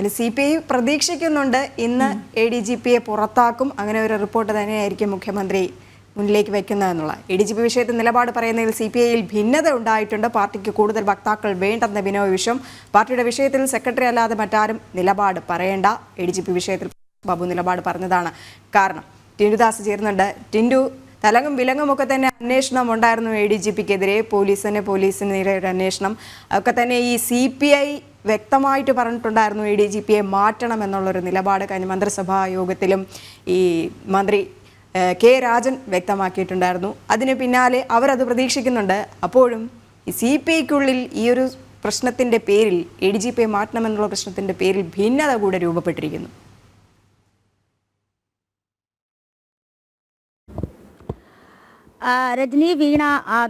CPI പ്രതീക്ഷിക്കുന്നുണ്ട് ഇന്ന് ADGPയെ പുറത്താക്കും അങ്ങനെ ഒരു റിപ്പോർട്ട് തന്നെയായിരിക്കും മുഖ്യമന്ത്രി മുന്നിലേക്ക് വെക്കുന്നതെന്നുള്ള. ADGP വിഷയത്തിൽ നിലപാട് പറയുന്നതിൽ CPIയിൽ ഭിന്നത ഉണ്ടായിട്ടുണ്ട്. പാർട്ടിക്ക് കൂടുതൽ വക്താക്കൾ വേണ്ടെന്ന ബിനോയ് വിശ്വം. പാർട്ടിയുടെ വിഷയത്തിൽ സെക്രട്ടറി അല്ലാതെ മറ്റാരും നിലപാട് പറയേണ്ട. ADGP വിഷയത്തിൽ ബാബു നിലപാട് പറഞ്ഞതാണ് കാരണം. ടിൻഡുദാസ് ചേരുന്നുണ്ട്. ടിൻഡു, തലങ്ങും വിലങ്ങും ഒക്കെ തന്നെ അന്വേഷണം ഉണ്ടായിരുന്നു ADGPക്കെതിരെ, പോലീസിന് നേരെ ഒരു അന്വേഷണം ഒക്കെ തന്നെ. ഈ CPI വ്യക്തമായിട്ട് പറഞ്ഞിട്ടുണ്ടായിരുന്നു ADGPയെ മാറ്റണം എന്നുള്ളൊരു നിലപാട്. കഴിഞ്ഞ മന്ത്രിസഭാ യോഗത്തിലും ഈ മന്ത്രി കെ രാജൻ വ്യക്തമാക്കിയിട്ടുണ്ടായിരുന്നു. അതിന് പിന്നാലെ അവരത് പ്രതീക്ഷിക്കുന്നുണ്ട്. അപ്പോഴും ഈ CPIക്കുള്ളിൽ ഈ ഒരു പ്രശ്നത്തിൻ്റെ പേരിൽ ADGPയെ മാറ്റണമെന്നുള്ള പ്രശ്നത്തിൻ്റെ പേരിൽ ഭിന്നത കൂടെ രൂപപ്പെട്ടിരിക്കുന്നു. രജനി, വീണ,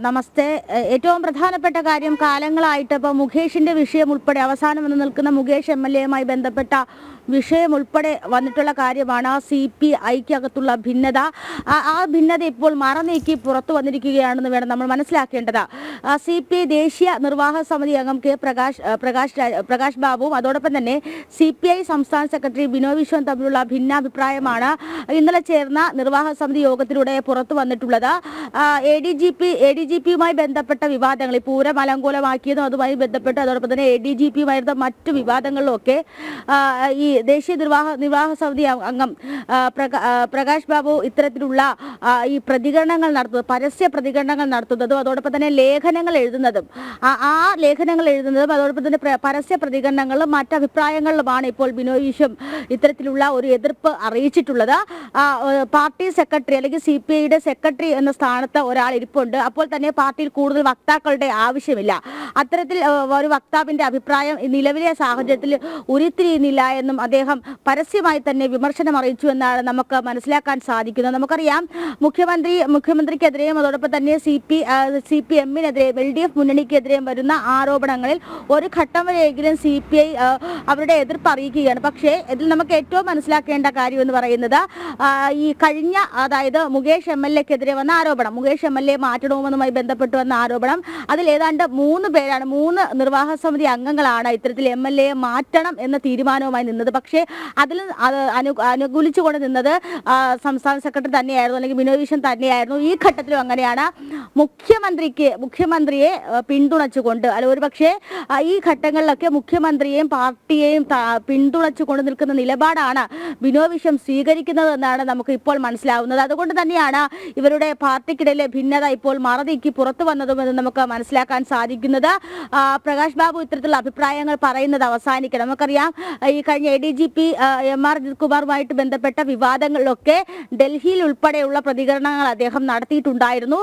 നമസ്തേ. ഏറ്റവും പ്രധാനപ്പെട്ട കാര്യം, കാലങ്ങളായിട്ട് ഇപ്പോൾ മുകേഷിൻ്റെ വിഷയം ഉൾപ്പെടെ അവസാനം വന്ന് നിൽക്കുന്ന മുകേഷ് MLAയുമായി ബന്ധപ്പെട്ട വിഷയം ഉൾപ്പെടെ വന്നിട്ടുള്ള കാര്യമാണ് CPIക്കകത്തുള്ള ഭിന്നത. ആ ഭിന്നത ഇപ്പോൾ മറനീക്കി പുറത്തു വന്നിരിക്കുകയാണെന്ന് വേണം നമ്മൾ മനസ്സിലാക്കേണ്ടത്. CPI ദേശീയ നിർവാഹക സമിതി അംഗം കെ പ്രകാശ് ബാബുവും അതോടൊപ്പം തന്നെ CPI സംസ്ഥാന സെക്രട്ടറി ബിനോയ് വിശ്വം തമ്മിലുള്ള ഭിന്നാഭിപ്രായമാണ് ഇന്നലെ ചേർന്ന നിർവാഹക സമിതി യോഗത്തിലൂടെ പുറത്തു വന്നിട്ടുള്ളത്. ADGPയുമായി ബന്ധപ്പെട്ട വിവാദങ്ങൾ, ഈ പൂരം അലങ്കോലമാക്കിയതും അതുമായി ബന്ധപ്പെട്ട് അതോടൊപ്പം തന്നെ ADGPയുമായിരുന്ന മറ്റു വിവാദങ്ങളിലൊക്കെ ഈ ദേശീയ നിർവാഹക സമിതി അംഗം പ്രകാശ് ബാബു ഇത്തരത്തിലുള്ള ഈ പ്രതികരണങ്ങൾ നടത്തുന്നത്, പരസ്യ പ്രതികരണങ്ങൾ നടത്തുന്നതും അതോടൊപ്പം തന്നെ ലേഖനങ്ങൾ എഴുതുന്നതും അതോടൊപ്പം തന്നെ പരസ്യ പ്രതികരണങ്ങളും മറ്റഭിപ്രായങ്ങളിലുമാണ് ഇപ്പോൾ ബിനോയ് വിശ്വം ഇത്തരത്തിലുള്ള ഒരു എതിർപ്പ് അറിയിച്ചിട്ടുള്ളത്. പാർട്ടി സെക്രട്ടറി അല്ലെങ്കിൽ CPIയുടെ സെക്രട്ടറി എന്ന സ്ഥാനത്ത് ഒരാൾ ഇരിപ്പുണ്ട്. അപ്പോൾ തന്നെ പാർട്ടിയിൽ കൂടുതൽ വക്താക്കളുടെ ആവശ്യമില്ല. അത്തരത്തിൽ ഒരു വക്താവിന്റെ അഭിപ്രായം നിലവിലെ സാഹചര്യത്തിൽ ഉരുത്തിരിയുന്നില്ല എന്നും അദ്ദേഹം പരസ്യമായി തന്നെ വിമർശനം അറിയിച്ചു എന്നാണ് നമുക്ക് മനസ്സിലാക്കാൻ സാധിക്കുന്നത്. നമുക്കറിയാം, മുഖ്യമന്ത്രിക്കെതിരെയും അതോടൊപ്പം തന്നെ CPMനെതിരെയും LDF മുന്നണിക്കെതിരെയും വരുന്ന ആരോപണങ്ങളിൽ ഒരു ഘട്ടം വരെയെങ്കിലും CPI അവരുടെ എതിർപ്പ് അറിയിക്കുകയാണ്. പക്ഷേ ഇതിൽ നമുക്ക് ഏറ്റവും മനസ്സിലാക്കേണ്ട കാര്യം എന്ന് പറയുന്നത്, ഈ കഴിഞ്ഞ, അതായത് മുകേഷ് MLAക്കെതിരെ വന്ന ആരോപണം, മുകേഷ് MLA മാറ്റണമെന്നുമായി ബന്ധപ്പെട്ട് വന്ന ആരോപണം, അതിൽ ഏതാണ്ട് 3 പേരാണ്, 3 നിർവാഹക സമിതി അംഗങ്ങളാണ് ഇത്തരത്തിൽ MLAയെ മാറ്റണം എന്ന തീരുമാനവുമായി നിന്നത്. പക്ഷേ അതിൽ അനുകൂലിച്ചുകൊണ്ട് നിന്നത് സംസ്ഥാന സെക്രട്ടറി തന്നെയായിരുന്നു, അല്ലെങ്കിൽ ബിനോയ് വിശ്വം തന്നെയായിരുന്നു. ഈ ഘട്ടത്തിലും അങ്ങനെയാണ്. മുഖ്യമന്ത്രിയെ പിന്തുണച്ചുകൊണ്ട്, അല്ല ഒരുപക്ഷെ ഈ ഘട്ടങ്ങളിലൊക്കെ മുഖ്യമന്ത്രിയെയും പാർട്ടിയെയും പിന്തുണച്ചുകൊണ്ട് നിൽക്കുന്ന നിലപാടാണ് ബിനോയ് വിശ്വം സ്വീകരിക്കുന്നത് എന്നാണ് നമുക്ക് ഇപ്പോൾ മനസ്സിലാവുന്നത്. അതുകൊണ്ട് തന്നെയാണ് ഇവരുടെ പാർട്ടിക്കിടയിലെ ഭിന്നത ഇപ്പോൾ മറനീക്കി പുറത്തു വന്നതുമെന്ന് നമുക്ക് മനസ്സിലാക്കാൻ സാധിക്കുന്നത്. പ്രകാശ് ബാബു ഇത്തരത്തിലുള്ള അഭിപ്രായങ്ങൾ പറയുന്നത് അവസാനിക്കണം. നമുക്കറിയാം, ഈ കഴിഞ്ഞ ADGP MR കുമാറുമായിട്ട് ബന്ധപ്പെട്ട വിവാദങ്ങളിലൊക്കെ ഡൽഹിയിൽ ഉൾപ്പെടെയുള്ള പ്രതികരണങ്ങൾ അദ്ദേഹം നടത്തിയിട്ടുണ്ടായിരുന്നു.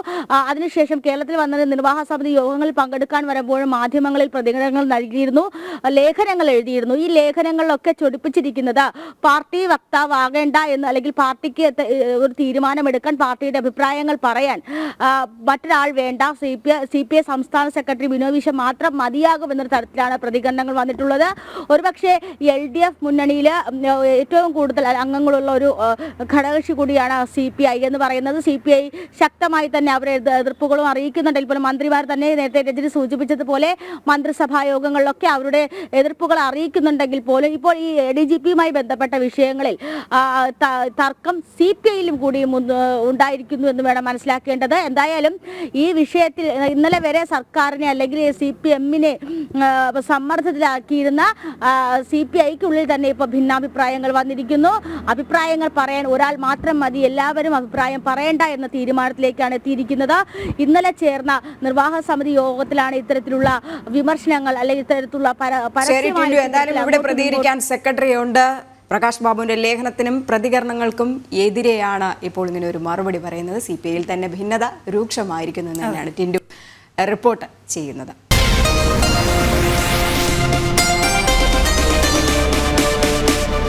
അതിനുശേഷം കേരളത്തിൽ വന്നത് നിർവാഹക സമിതി യോഗങ്ങളിൽ പങ്കെടുക്കാൻ വരുമ്പോഴും മാധ്യമങ്ങളിൽ പ്രതികരണങ്ങൾ നൽകിയിരുന്നു, ലേഖനങ്ങൾ എഴുതിയിരുന്നു. ഈ ലേഖനങ്ങളിലൊക്കെ ചൊടിപ്പിച്ചിരിക്കുന്നത് പാർട്ടി വക്താവാകേണ്ട എന്ന്, അല്ലെങ്കിൽ പാർട്ടിക്ക് ഒരു തീരുമാനമെടുക്കാൻ, പാർട്ടിയുടെ അഭിപ്രായങ്ങൾ പറയാൻ മറ്റൊരാൾ വേണ്ട, CPI സംസ്ഥാന സെക്രട്ടറി ബിനോയ് വിശ്വം മാത്രം മതിയാകുമെന്നൊരു തരത്തിലാണ് പ്രതികരണങ്ങൾ വന്നിട്ടുള്ളത്. ഒരുപക്ഷെ LDF മുന്നണിയിൽ ഏറ്റവും കൂടുതൽ അംഗങ്ങളുള്ള ഒരു ഘടകകക്ഷി കൂടിയാണ് CPI എന്ന് പറയുന്നത്. CPI ശക്തമായി തന്നെ അവരെ എതിർപ്പുകളും അറിയിക്കുന്നുണ്ടെങ്കിൽ പോലും, മന്ത്രിമാർ തന്നെ നേരത്തെ രജനി സൂചിപ്പിച്ചതുപോലെ മന്ത്രിസഭാ യോഗങ്ങളിലൊക്കെ അവരുടെ എതിർപ്പുകൾ അറിയിക്കുന്നുണ്ടെങ്കിൽ പോലും ഇപ്പോൾ ഈ ADGPയുമായി ബന്ധപ്പെട്ട വിഷയങ്ങളിൽ തർക്കം CPIയിലും കൂടി ഉണ്ടായിരിക്കുന്നു എന്ന് വേണം മനസ്സിലാക്കേണ്ടത്. എന്തായാലും ഈ വിഷയത്തിൽ ഇന്നലെ വരെ സർക്കാരിനെ അല്ലെങ്കിൽ CPMനെ സമ്മർദ്ദത്തിലാക്കിയിരുന്ന CPIക്കുള്ളിൽ തന്നെ ഇപ്പോൾ ഭിന്നാഭിപ്രായങ്ങൾ വന്നിരിക്കുന്നു. അഭിപ്രായങ്ങൾ പറയാൻ ഒരാൾ മാത്രം മതി, എല്ലാവരും അഭിപ്രായം പറയേണ്ട എന്ന തീരുമാനത്തിലേക്കാണ് എത്തിയിരിക്കുന്നത്. ഇന്നലെ ചേർന്ന നിർവാഹക സമിതി യോഗത്തിലാണ് ഇത്തരത്തിലുള്ള വിമർശനങ്ങൾ അല്ലെങ്കിൽ ഇത്തരത്തിലുള്ള ഇവിടെ പ്രതികരിക്കാൻ സെക്രട്ടറി ഉണ്ട്. പ്രകാശ് ബാബുവിന്റെ ലേഖനത്തിനും പ്രതികരണങ്ങൾക്കും എതിരെയാണ് ഇപ്പോൾ ഇങ്ങനെ ഒരു മറുപടി പറയുന്നത്. CPIയിൽ തന്നെ ഭിന്നത രൂക്ഷമായിരിക്കുന്നു എന്ന് തന്നെയാണ് ടിൻഡു റിപ്പോർട്ട് ചെയ്യുന്നത്.